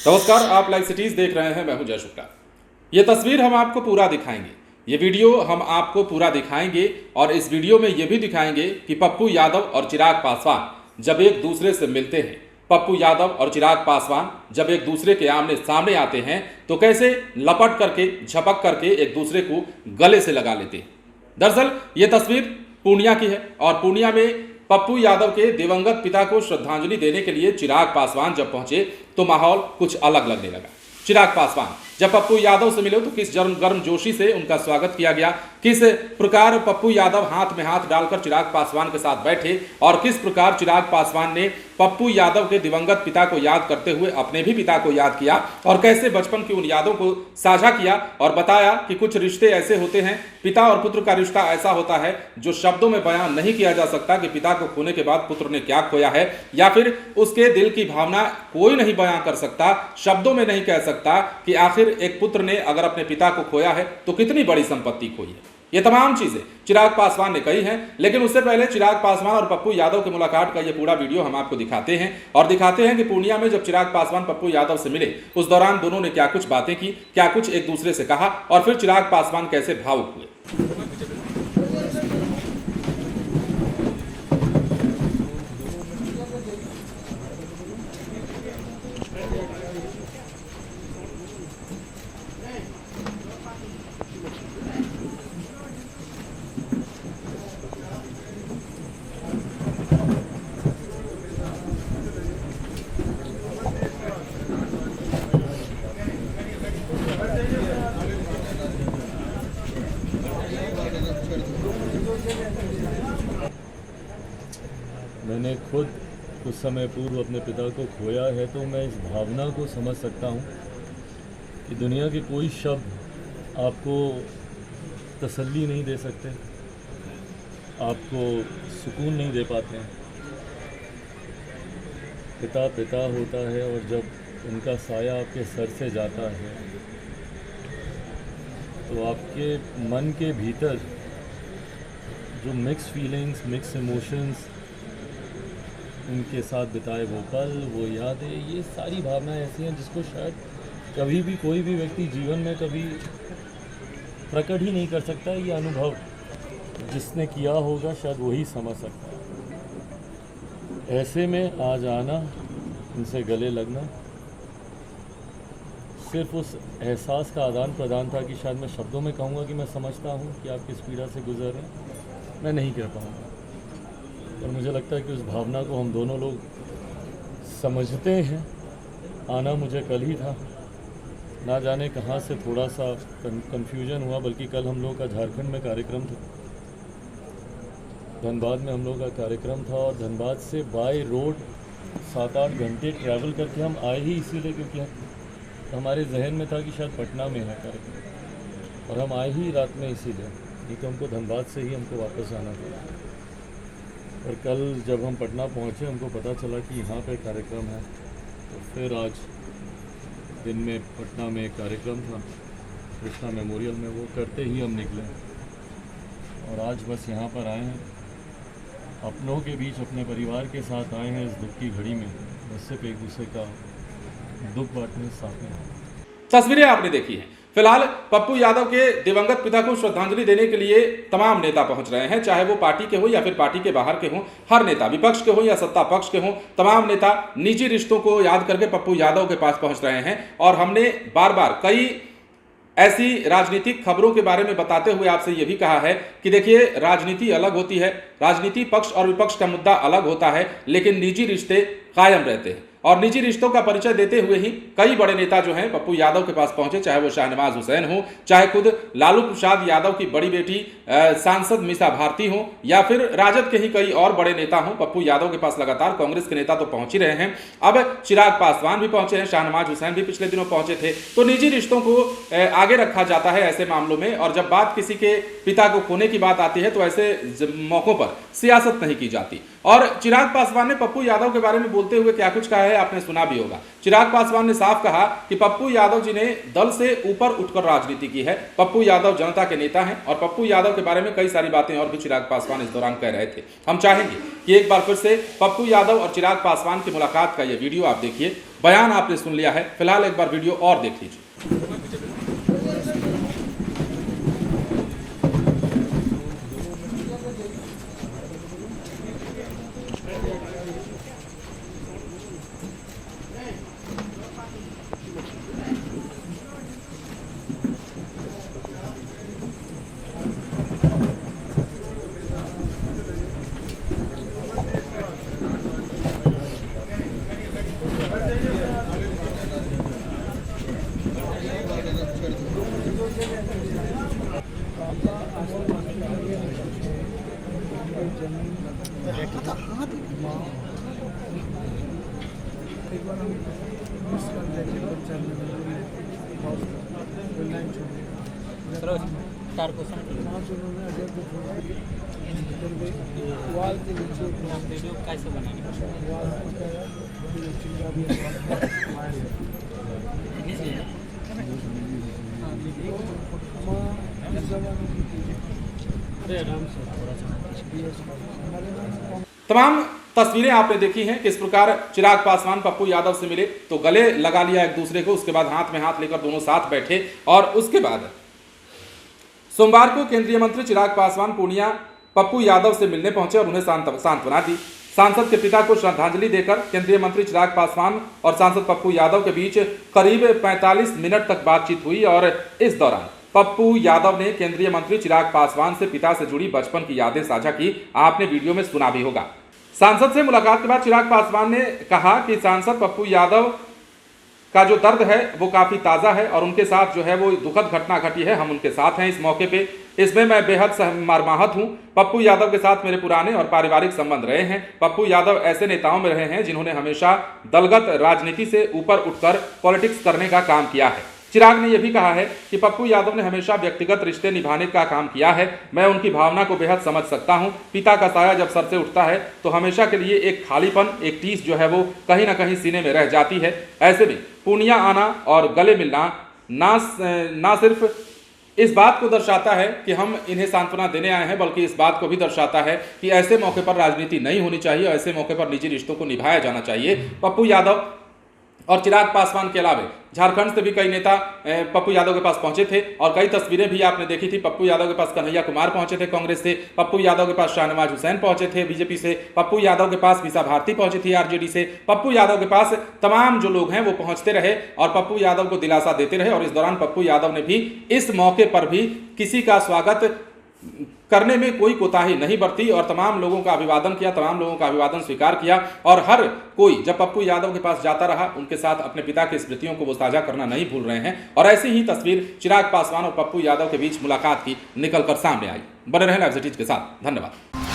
नमस्कार, आप live cities देख रहे हैं। मैं हूं जय शुक्ला। ये तस्वीर हम आपको पूरा दिखाएंगे, ये वीडियो हम आपको पूरा दिखाएंगे और इस वीडियो में ये भी दिखाएंगे कि पप्पू यादव और चिराग पासवान जब एक दूसरे से मिलते हैं, पप्पू यादव और चिराग पासवान जब एक दूसरे के आमने सामने आते हैं तो कैसे लपट करके झपक करके एक दूसरे को गले से लगा लेते हैं। दरअसल ये तस्वीर पूर्णिया की है और पूर्णिया में पप्पू यादव के दिवंगत पिता को श्रद्धांजलि देने के लिए चिराग पासवान जब पहुंचे तो माहौल कुछ अलग लगने लगा। चिराग पासवान जब पप्पू यादव से मिले तो किस गर्मजोशी से उनका स्वागत किया गया, किस प्रकार पप्पू यादव हाथ में हाथ डालकर चिराग पासवान के साथ बैठे और किस प्रकार चिराग पासवान ने पप्पू यादव के दिवंगत पिता को याद करते हुए अपने भी पिता को याद किया और कैसे बचपन की उन यादों को साझा किया और बताया कि कुछ रिश्ते ऐसे होते हैं, पिता और पुत्र का रिश्ता ऐसा होता है जो शब्दों में बयान नहीं किया जा सकता कि पिता को खोने के बाद पुत्र ने क्या खोया है, या फिर उसके दिल की भावना कोई नहीं बयां कर सकता, शब्दों में नहीं कह सकता कि आखिर एक पुत्र ने अगर अपने पिता को खोया है तो कितनी बड़ी संपत्ति खोई है। ये तमाम चीजें चिराग पासवान ने कही हैं, लेकिन उससे पहले चिराग पासवान और पप्पू यादव की मुलाकात का ये पूरा वीडियो हम आपको दिखाते हैं और दिखाते हैं कि पूर्णिया में जब चिराग पासवान पप्पू यादव से मिले उस दौरान दोनों ने क्या कुछ बातें की, क्या कुछ एक दूसरे से कहा और फिर चिराग पासवान कैसे भावुक हुए। मैंने खुद कुछ समय पूर्व अपने पिता को खोया है तो मैं इस भावना को समझ सकता हूँ कि दुनिया के कोई शब्द आपको तसल्ली नहीं दे सकते, आपको सुकून नहीं दे पाते हैं। पिता पिता होता है और जब उनका साया आपके सर से जाता है तो आपके मन के भीतर जो मिक्स फीलिंग्स, मिक्स इमोशंस, उनके साथ बिताए वो पल, वो यादें, ये सारी भावनाएं ऐसी हैं जिसको शायद कभी भी कोई भी व्यक्ति जीवन में कभी प्रकट ही नहीं कर सकता। ये अनुभव जिसने किया होगा शायद वही समझ सकता है। ऐसे में आज आना, इनसे गले लगना, सिर्फ उस एहसास का आदान प्रदान था कि शायद मैं शब्दों में कहूँगा कि मैं समझता हूँ कि आप किस पीड़ा से गुजर रहे हैं, मैं नहीं कह पाऊँगा। और मुझे लगता है कि उस भावना को हम दोनों लोग समझते हैं। आना मुझे कल ही था, ना जाने कहाँ से थोड़ा सा कंफ्यूजन हुआ, बल्कि कल हम लोग का झारखंड में कार्यक्रम था, धनबाद में हम लोग का कार्यक्रम था और धनबाद से बाय रोड 7-8 घंटे ट्रैवल करके हम आए ही इसीलिए क्योंकि हमारे जहन में था कि शायद पटना में है कार्यक्रम और हम आए ही रात में इसीलिए, नहीं तो हमको धनबाद से ही हमको वापस जाना था। और कल जब हम पटना पहुँचे हमको पता चला कि यहाँ पे कार्यक्रम है, तो फिर आज दिन में पटना में एक कार्यक्रम था कृष्णा मेमोरियल में, वो करते ही हम निकले और आज बस यहाँ पर आए हैं, अपनों के बीच अपने परिवार के साथ आए हैं इस दुख की घड़ी में, बस सिर्फ एक दूसरे का दुख बांटने साथ में। तस्वीरें आपने देखी हैं। फिलहाल पप्पू यादव के दिवंगत पिता को श्रद्धांजलि देने के लिए तमाम नेता पहुंच रहे हैं, चाहे वो पार्टी के हो या फिर पार्टी के बाहर के हों। हर नेता, विपक्ष के हो या सत्ता पक्ष के हों, तमाम नेता निजी रिश्तों को याद करके पप्पू यादव के पास पहुंच रहे हैं। और हमने बार बार कई ऐसी राजनीतिक खबरों के बारे में बताते हुए आपसे यह भी कहा है कि देखिए, राजनीति अलग होती है, राजनीति पक्ष और विपक्ष का मुद्दा अलग होता है, लेकिन निजी रिश्ते कायम रहते हैं। और निजी रिश्तों का परिचय देते हुए ही कई बड़े नेता जो हैं पप्पू यादव के पास पहुंचे, चाहे वो शाहनवाज हुसैन हो, चाहे खुद लालू प्रसाद यादव की बड़ी बेटी सांसद मीसा भारती हो, या फिर राजद के ही कई और बड़े नेता हों। पप्पू यादव के पास लगातार कांग्रेस के नेता तो पहुंच ही रहे हैं, अब चिराग पासवान भी पहुंचे हैं, शाहनवाज हुसैन भी पिछले दिनों पहुंचे थे। तो निजी रिश्तों को आगे रखा जाता है ऐसे मामलों में, और जब बात किसी के पिता को खोने की बात आती है तो ऐसे मौकों पर सियासत नहीं की जाती। और चिराग पासवान ने पप्पू यादव के बारे में बोलते हुए क्या कुछ कहा है आपने सुना भी होगा। चिराग पासवान ने साफ कहा कि पप्पू यादव जी ने दल से ऊपर उठकर राजनीति की है। पप्पू यादव जनता के नेता हैं और पप्पू यादव के बारे में कई सारी बातें और भी चिराग पासवान इस दौरान कह रहे थे। हम चाहेंगे कि एक बार फिर से पप्पू यादव और चिराग पासवान की मुलाकात का यह वीडियो आप देखिए। बयान आपने सुन लिया है, फिलहाल एक बार वीडियो और देख लीजिए। एक बार हम मिस कर देंगे तो चलने में बहुत लाइन छोड़ वाल के नीचे वीडियो कैसे बनाएंगे तमाम तस्वीरें आपने देखी हैं किस प्रकार चिराग पासवान पप्पू यादव से मिले तो गले लगा लिया एक दूसरे को, उसके बाद हाथ में हाथ लेकर दोनों साथ बैठे और उसके बाद सोमवार को केंद्रीय मंत्री चिराग पासवान पूर्णिया पप्पू यादव से मिलने पहुंचे और उन्हें सांत्वना दी। सांसद के पिता को श्रद्धांजलि देकर केंद्रीय मंत्री चिराग पासवान और सांसद पप्पू यादव के बीच करीब 45 मिनट तक बातचीत हुई और इस दौरान पप्पू यादव ने केंद्रीय मंत्री चिराग पासवान से पिता से जुड़ी बचपन की यादें साझा की। आपने वीडियो में सुना भी होगा। सांसद से मुलाकात के बाद चिराग पासवान ने कहा कि सांसद पप्पू यादव का जो दर्द है वो काफी ताजा है और उनके साथ जो है वो दुखद घटना घटी है, हम उनके साथ हैं इस मौके पे। इसमें मैं बेहद मर्माहत हूं। पप्पू यादव के साथ मेरे पुराने और पारिवारिक संबंध रहे हैं। पप्पू यादव ऐसे नेताओं में रहे हैं जिन्होंने हमेशा दलगत राजनीति से ऊपर उठकर पॉलिटिक्स करने का काम किया है। चिराग ने यह भी कहा है कि पप्पू यादव ने हमेशा व्यक्तिगत रिश्ते निभाने का काम किया है। मैं उनकी भावना को बेहद समझ सकता हूं। पिता का साया जब सर से उठता है तो हमेशा के लिए एक खालीपन, एक टीस जो है वो कहीं ना कहीं सीने में रह जाती है। ऐसे में पूर्णिया आना और गले मिलना ना सिर्फ इस बात को दर्शाता है कि हम इन्हें सांत्वना देने आए हैं, बल्कि इस बात को भी दर्शाता है कि ऐसे मौके पर राजनीति नहीं होनी चाहिए, ऐसे मौके पर निजी रिश्तों को निभाया जाना चाहिए। पप्पू यादव और चिराग पासवान के अलावा झारखंड से भी कई नेता पप्पू यादव के पास पहुंचे थे और कई तस्वीरें भी आपने देखी थी। पप्पू यादव के पास कन्हैया कुमार पहुंचे थे कांग्रेस से, पप्पू यादव के पास शाहनवाज हुसैन पहुंचे थे बीजेपी से, पप्पू यादव के पास मीसा भारती पहुंची थी आरजेडी से। पप्पू यादव के पास तमाम जो लोग हैं वो पहुंचते रहे और पप्पू यादव को दिलासा देते रहे और इस दौरान पप्पू यादव ने भी इस मौके पर भी किसी का स्वागत करने में कोई कोताही नहीं बरती और तमाम लोगों का अभिवादन किया, तमाम लोगों का अभिवादन स्वीकार किया और हर कोई जब पप्पू यादव के पास जाता रहा उनके साथ अपने पिता की स्मृतियों को वो साझा करना नहीं भूल रहे हैं। और ऐसी ही तस्वीर चिराग पासवान और पप्पू यादव के बीच मुलाकात की निकलकर सामने आई। बने रहें लाइव सिटीज के साथ। धन्यवाद।